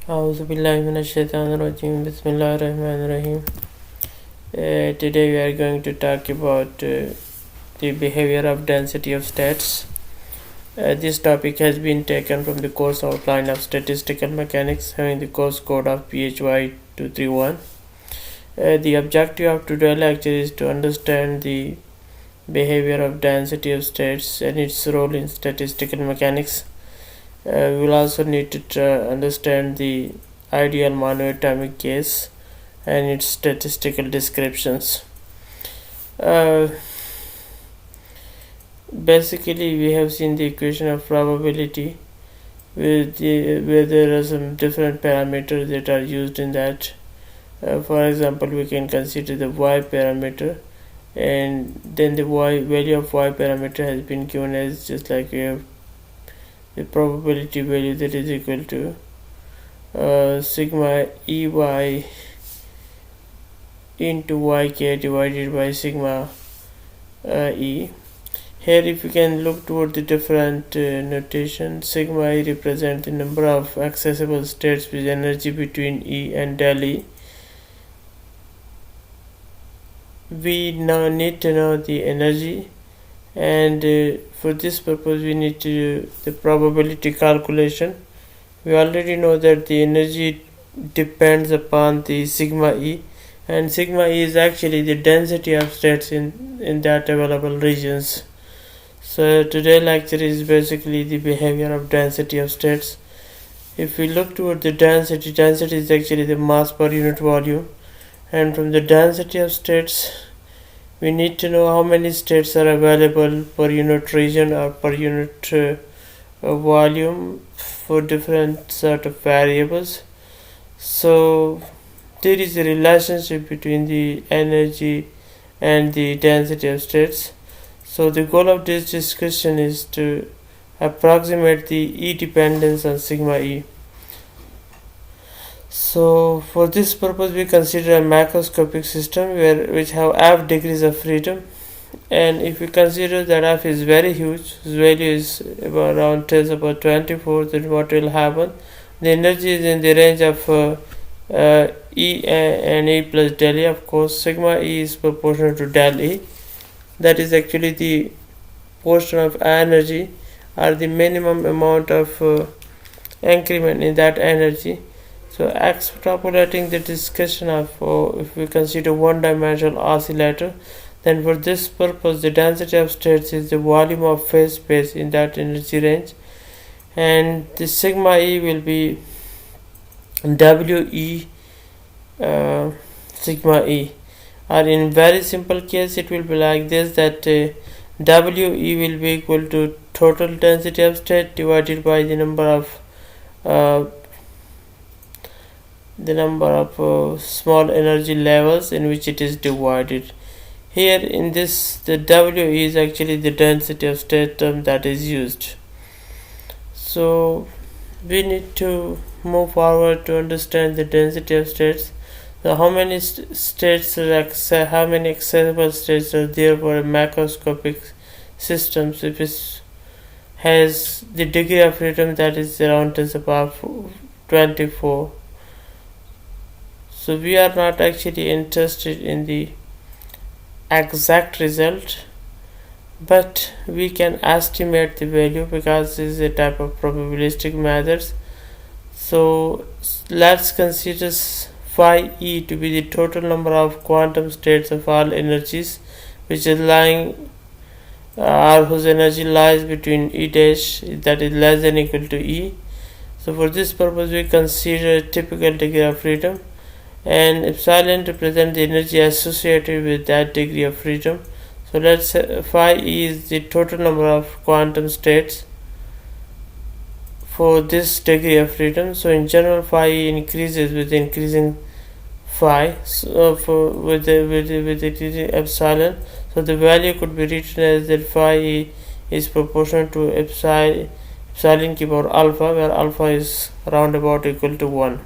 Auzubillahiminash-shaytanir-rajim. Bismillahir-rahmanir-rahim. Today we are going to talk about the behavior of density of states. This topic has been taken from the course outline of statistical mechanics having the course code of PHY231. The objective of today's lecture is to understand the behavior of density of states and its role in statistical mechanics. We will also need to understand the ideal monoatomic case and its statistical descriptions. Basically, we have seen the equation of probability where there are some different parameters that are used in that. For example, we can consider the y parameter, and then the value of y parameter has been given as just like we have the probability value that is equal to sigma ey into yk divided by sigma e. Here if you can look toward the different notation, sigma e represents the number of accessible states with energy between E and del E. We now need to know the energy, and for this purpose we need to do the probability calculation. We already know that the energy depends upon the sigma E, and sigma E is actually the density of states in that available regions. So today's lecture is basically the behavior of density of states. If we look toward the density is actually the mass per unit volume, and from the density of states we need to know how many states are available per unit region or per unit volume for different sort of variables. So there is a relationship between the energy and the density of states. So the goal of this discussion is to approximate the E dependence on sigma E. So for this purpose we consider a macroscopic system which have f degrees of freedom, and if we consider that f is very huge, whose value is about around 10 to the power 24, then what will happen? The energy is in the range of E and E plus del E. Of course, sigma E is proportional to del E. That is actually the portion of energy or the minimum amount of increment in that energy. So extrapolating the discussion of if we consider one-dimensional oscillator, then for this purpose the density of states is the volume of phase space in that energy range, and the sigma E will be WE sigma E. Or in very simple case it will be like this, that WE will be equal to total density of state divided by the number of small energy levels in which it is divided. Here in this, the WE is actually the density of state term that is used. So we need to move forward to understand the density of states. So how many how many accessible states are there for a macroscopic system if it has the degree of freedom that is around 10 to the power 24. So we are not actually interested in the exact result, but we can estimate the value because this is a type of probabilistic methods. So let's consider phi E to be the total number of quantum states of all energies which is lying or whose energy lies between E dash, that is less than or equal to E. So for this purpose we consider a typical degree of freedom, and epsilon represents the energy associated with that degree of freedom. So let's say phi E is the total number of quantum states for this degree of freedom. So in general phi E increases with increasing phi, so with increasing epsilon. So the value could be written as that phi E is proportional to epsilon ki power alpha, where alpha is roundabout equal to 1.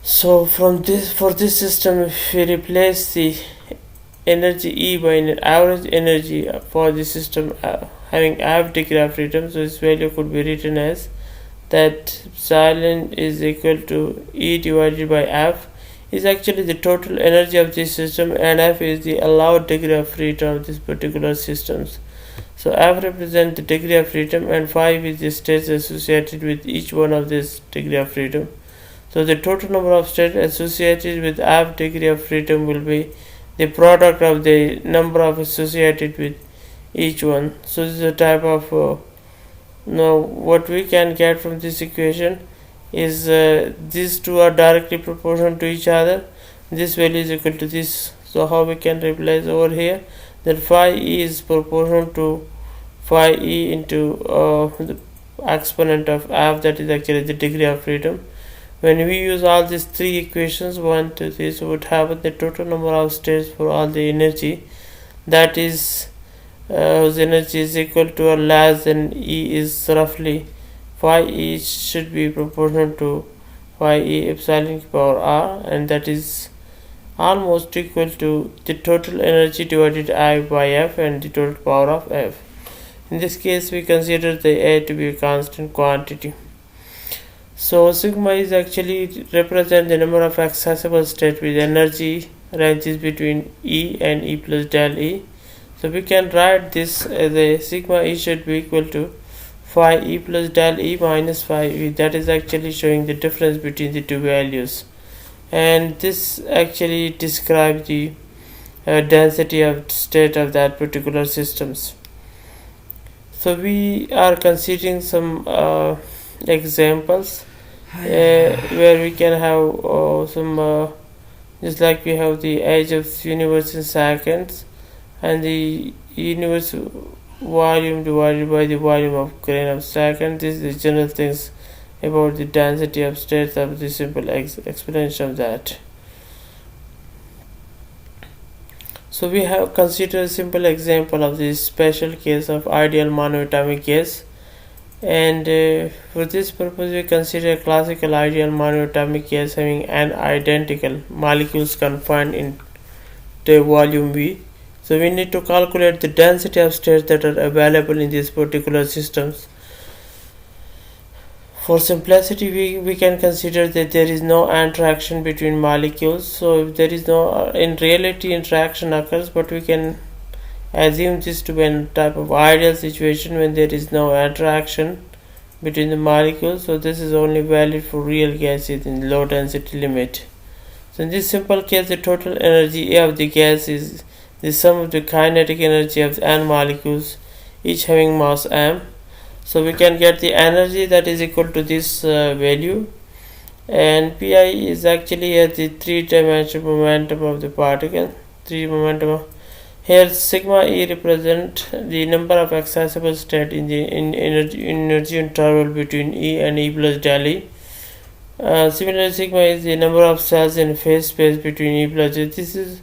So for this system, if we replace the energy E by an average energy for the system having f degree of freedom, so its value could be written as that epsilon is equal to E divided by F is actually the total energy of this system, and F is the allowed degree of freedom of this particular systems. So F represents the degree of freedom and 5 is the states associated with each one of this degree of freedom. So the total number of states associated with F degree of freedom will be the product of the number of associated with each one. So this is a type of now what we can get from this equation is these two are directly proportional to each other. This value is equal to this. So how we can replace over here that phi e is proportional to phi e into the exponent of F, that is actually the degree of freedom. When we use all these three equations 1 to 3, so would have the total number of states for all the energy, that is whose energy is equal to or less than E is roughly phi E should be proportional to phi E epsilon power R, and that is almost equal to the total energy divided I by F and the total power of F. In this case we consider the A to be a constant quantity. So sigma is actually represent the number of accessible states with energy ranges between E and E plus del E. So we can write this as a sigma E should be equal to phi E plus del E minus phi E. That is actually showing the difference between the two values, and this actually describes the density of state of that particular systems. So we are considering some examples where we can have some just like we have the age of the universe in seconds and the universe volume divided by the volume of grain of second. This is the general things about the density of states of the simple explanation of that. So we have considered a simple example of this special case of ideal monoatomic gas, and for this purpose we consider a classical ideal monoatomic gas having n identical molecules confined in the volume V. So we need to calculate the density of states that are available in these particular systems. For simplicity we can consider that there is no interaction between molecules. So if there is no in reality interaction occurs, but we can assume this to be a type of ideal situation when there is no interaction between the molecules. So this is only valid for real gases in low density limit. So in this simple case the total energy A of the gas is the sum of the kinetic energy of n molecules each having mass m. So we can get the energy that is equal to this value, and Pi is actually at the 3-dimensional momentum of the particle. Here sigma E represent the number of accessible states in the energy interval between E and E plus del E. Similarly, sigma is the number of cells in phase space between E plus E. This is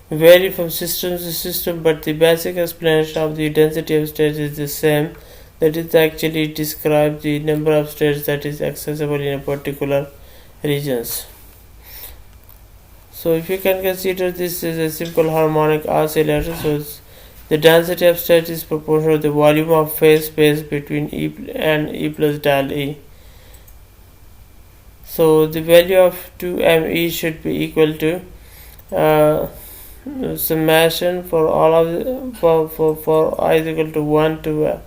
vary from system to system, but the basic explanation of the density of states is the same. That is actually describe the number of states that is accessible in a particular regions. So if you can consider this is a simple harmonic oscillator, so the density of states is proportional to the volume of phase space between E and E plus del E. So the value of 2me should be equal to summation for all of for I is equal to 1 to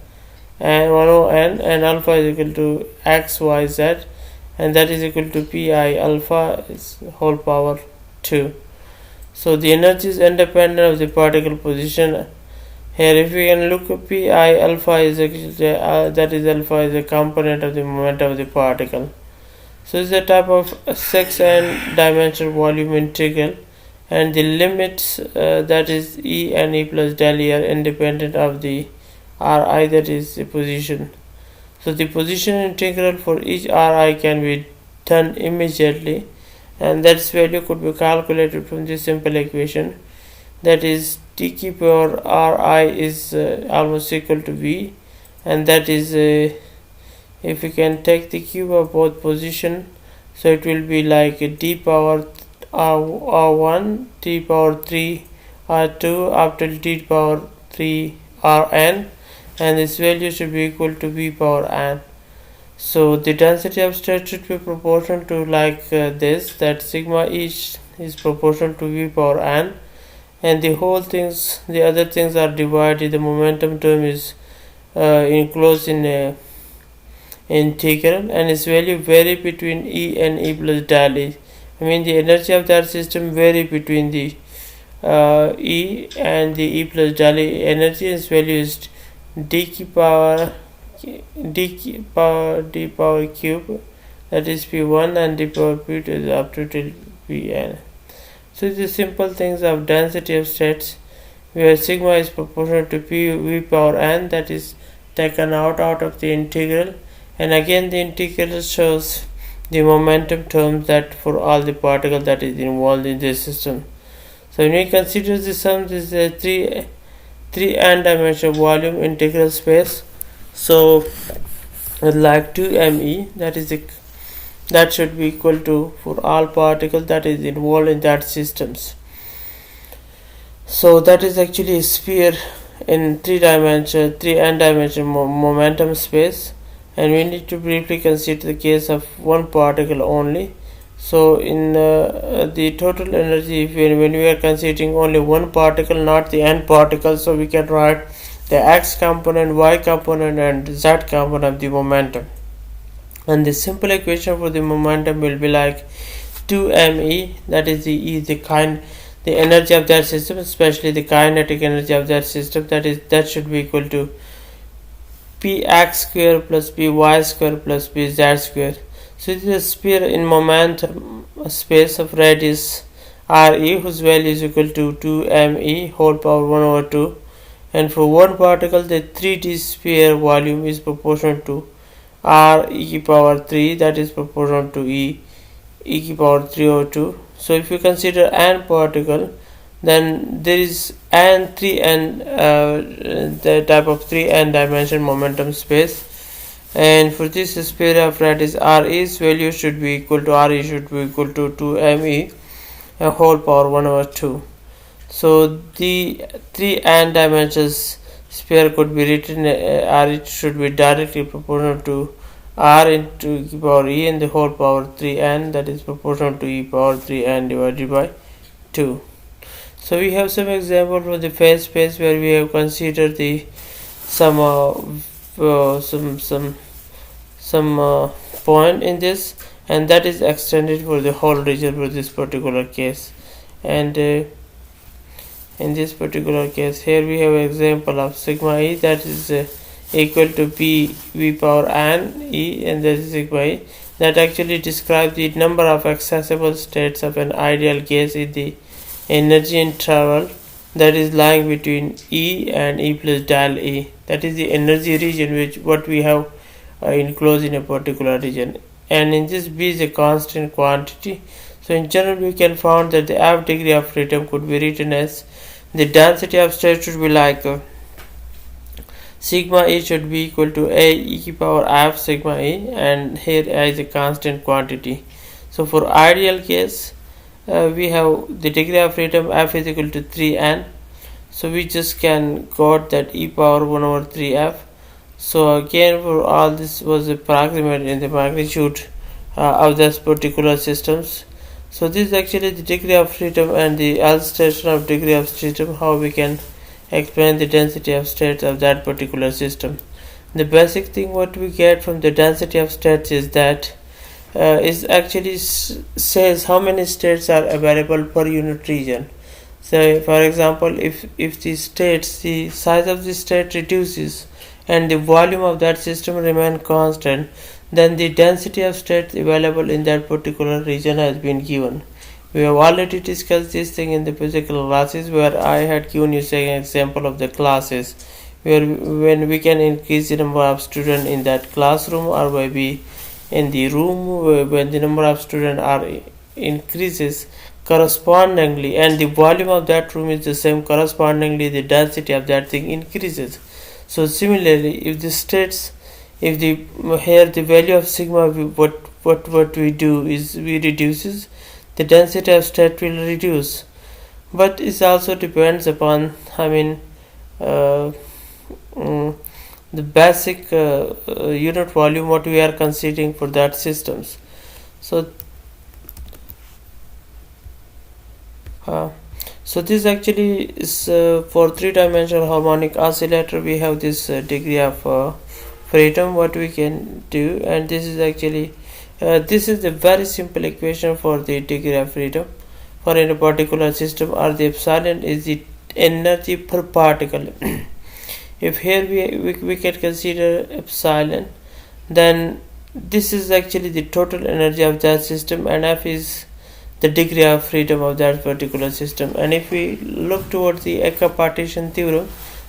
and 1 over n, and alpha is equal to x y z, and that is equal to pi alpha is whole power 2. So the energy is independent of the particle position. Here if we can look at pi alpha is that is alpha is a component of the momentum of the particle. So it's a type of 6n dimensional volume integral, and the limits that is E and E plus del E are independent of the Ri, that is the position. So the position integral for each Ri can be done immediately, and that value could be calculated from this simple equation, that is t ki power Ri is almost equal to V, and that is if we can take the cube of both position, so it will be like d power R1 d power 3 R2 up till d power 3 Rn, and this value should be equal to V power n. So the density of state should be proportional to like this, that sigma each is proportional to v power n, and the other things are divided. The momentum term is enclosed in a integral, and its value vary between E and E plus del E. I mean the energy of that system vary between the E and the E plus del E. Energy its value is d power cube, that is p1, and d power p2 is up to till pn. So the simple things of density of states, where sigma is proportional to p v power n, that is taken out of the integral, and again the integral shows the momentum terms that for all the particles that is involved in this system. So when we consider the sum, this is a three n-dimensional volume integral space. So like 2me, that should be equal to for all particles that is involved in that systems. So that is actually a sphere in three n-dimensional momentum space, and we need to briefly consider the case of one particle only. So in the total energy, when we are considering only one particle, not the n particles, so we can write the x component, y component, and z component of the momentum. And the simple equation for the momentum will be like 2me, that is the energy of that system, especially the kinetic energy of that system, that should be equal to px square plus py square plus pz square. So it is a sphere in momentum space of radius re, whose value is equal to 2me whole power 1 over 2, and for one particle the 3D sphere volume is proportional to r e power 3, that is proportional to e power 3 over 2. So if you consider n particle, then there is the type of 3n dimension momentum space, and for this sphere of radius re's value should be equal to 2me whole power 1 over 2. So the 3n dimensions sphere could be written r should be directly proportional to r into e power e and the whole power 3n, that is proportional to e power 3n divided by 2. So we have some example from the phase space where we have considered the some point in this, and that is extended for the whole region for this particular case. And in this particular case here we have an example of sigma e, that is equal to p v power n e, and that is sigma e, that actually describes the number of accessible states of an ideal case in the energy interval that is lying between E and E plus del E. That is the energy region what we have enclosed in a particular region, and in this B is a constant quantity. So in general we can find that the f degree of freedom could be written as the density of state should be like sigma E should be equal to a e power f sigma E, and here A is a constant quantity. So for ideal case we have the degree of freedom f is equal to 3n, so we just can got that e power 1 over 3f. So again for all this was approximate in the magnitude of this particular systems. So this is actually the degree of freedom and the L station of degree of freedom, how we can explain the density of states of that particular system. The basic thing what we get from the density of states is that is actually says how many states are available per unit region. So for example, if the size of the state reduces and the volume of that system remain constant, then the density of states available in that particular region has been given. We have already discussed this thing in the physical classes, where I had given you an example of the classes where when we can increase the number of students in that classroom, or maybe in the room when the number of students are increases correspondingly and the volume of that room is the same, correspondingly the density of that thing increases. So similarly, if the value of sigma, what we do is we reduces, the density of state will reduce, but it also depends upon the basic unit volume what we are considering for that systems. So this actually is for three-dimensional harmonic oscillator. We have this degree of freedom what we can do, and this is actually this is a very simple equation for the degree of freedom for any particular system, or the epsilon is the energy per particle. If here we can consider epsilon, then this is actually the total energy of that system, and F is the degree of freedom of that particular system. And if we look towards the partition theorem,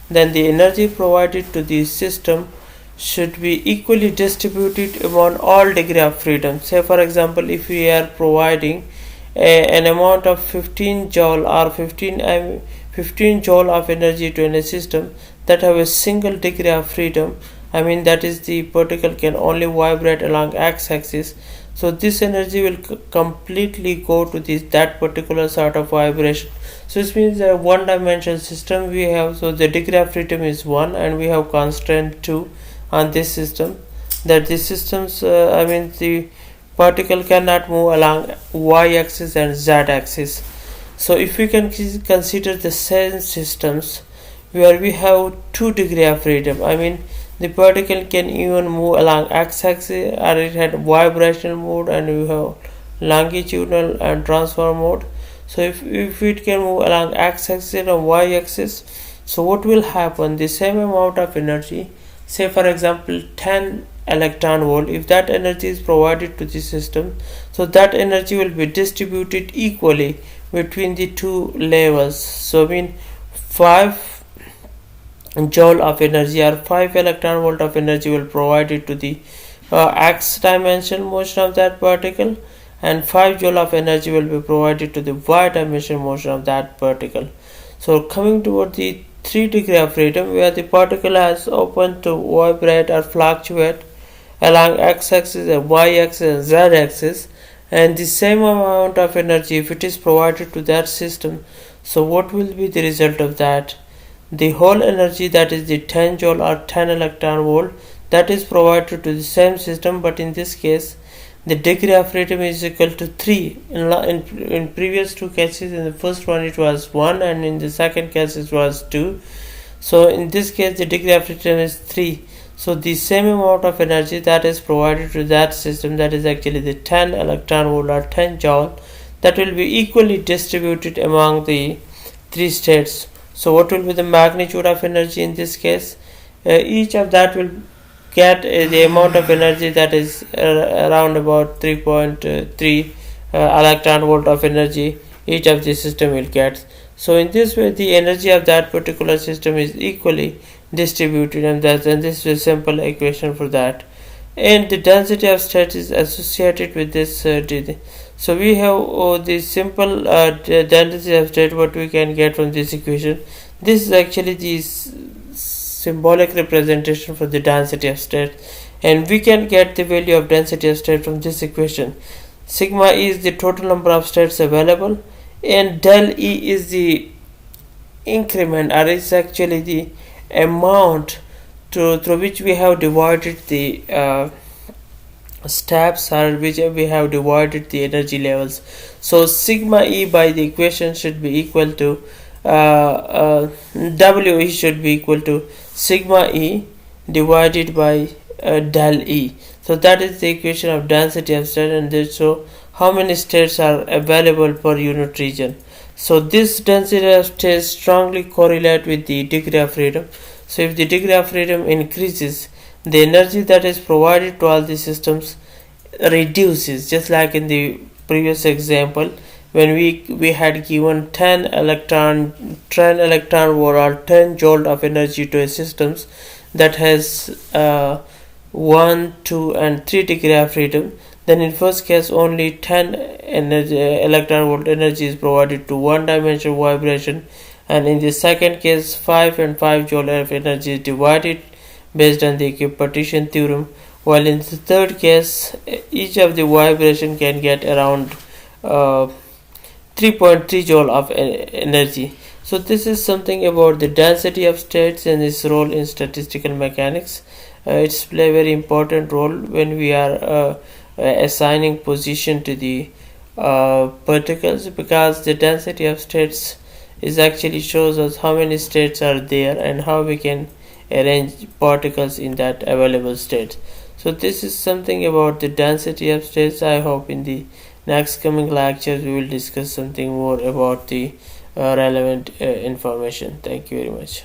then the energy provided to the system should be equally distributed among all degree of freedom. Say for example, if we are providing an amount of 15 joule or 15 joule of energy to any system that have a single degree of freedom, I mean that is the particle can only vibrate along x-axis, so this energy will completely go to that particular sort of vibration. So this means that one dimensional system we have, so the degree of freedom is 1 and we have constraint 2 on this system, that the systems I mean the particle cannot move along y-axis and z-axis. So if we can consider the same systems where we have 2 degree of freedom, I mean the particle can even move along x-axis, or it had vibrational mode, and we have longitudinal and transform mode. So if it can move along x-axis and y-axis, so what will happen, the same amount of energy, say for example 10 electron volt, if that energy is provided to the system, so that energy will be distributed equally between the two levels. So I mean 5 joule of energy or 5 electron volt of energy will provided to the x dimensional motion of that particle, and 5 joule of energy will be provided to the y dimensional motion of that particle. So coming toward the 3 degree of freedom, where the particle has open to vibrate or fluctuate along x-axis and y-axis and z-axis, and the same amount of energy if it is provided to that system, so what will be the result of that? The whole energy, that is the 10 joule or 10 electron volt, that is provided to the same system, but in this case the degree of freedom is equal to 3. In previous two cases, in the first one it was 1 and in the second case it was 2. So in this case the degree of freedom is 3. So the same amount of energy that is provided to that system, that is actually the 10 electron volt or 10 joule, that will be equally distributed among the 3 states. So what will be the magnitude of energy in this case? Each of that will get the amount of energy that is around about 3.3 electron volt of energy each of the system will get. So in this way the energy of that particular system is equally distributed, and this is a simple equation for that. And the density of states is associated with this so we have the simple density of state what we can get from this equation. This is actually the symbolic representation for the density of state, and we can get the value of density of state from this equation. Sigma E is the total number of states available, and del E is the increment, or is actually the amount through which we have divided the steps, or which we have divided the energy levels. So sigma E by the equation should be equal to WE should be equal to sigma E divided by del E. So that is the equation of density of state, and this show how many states are available per unit region. So this density of states strongly correlate with the degree of freedom. So if the degree of freedom increases, the energy that is provided to all the systems reduces, just like in the previous example when we had given 10 electron volt or 10 joule of energy to a systems that has 1, 2 and 3 degree of freedom. Then in first case only 10 electron volt energy is provided to one dimensional vibration, and in the second case 5 and 5 joule of energy is divided based on the partition theorem, while in the third case each of the vibration can get around 3.3 joule of energy. So this is something about the density of states and its role in statistical mechanics. It's play a very important role when we are assigning position to the particles, because the density of states is actually shows us how many states are there and how we can arrange particles in that available state. So this is something about the density of states. I hope in the next coming lectures we will discuss something more about the relevant information. Thank you very much.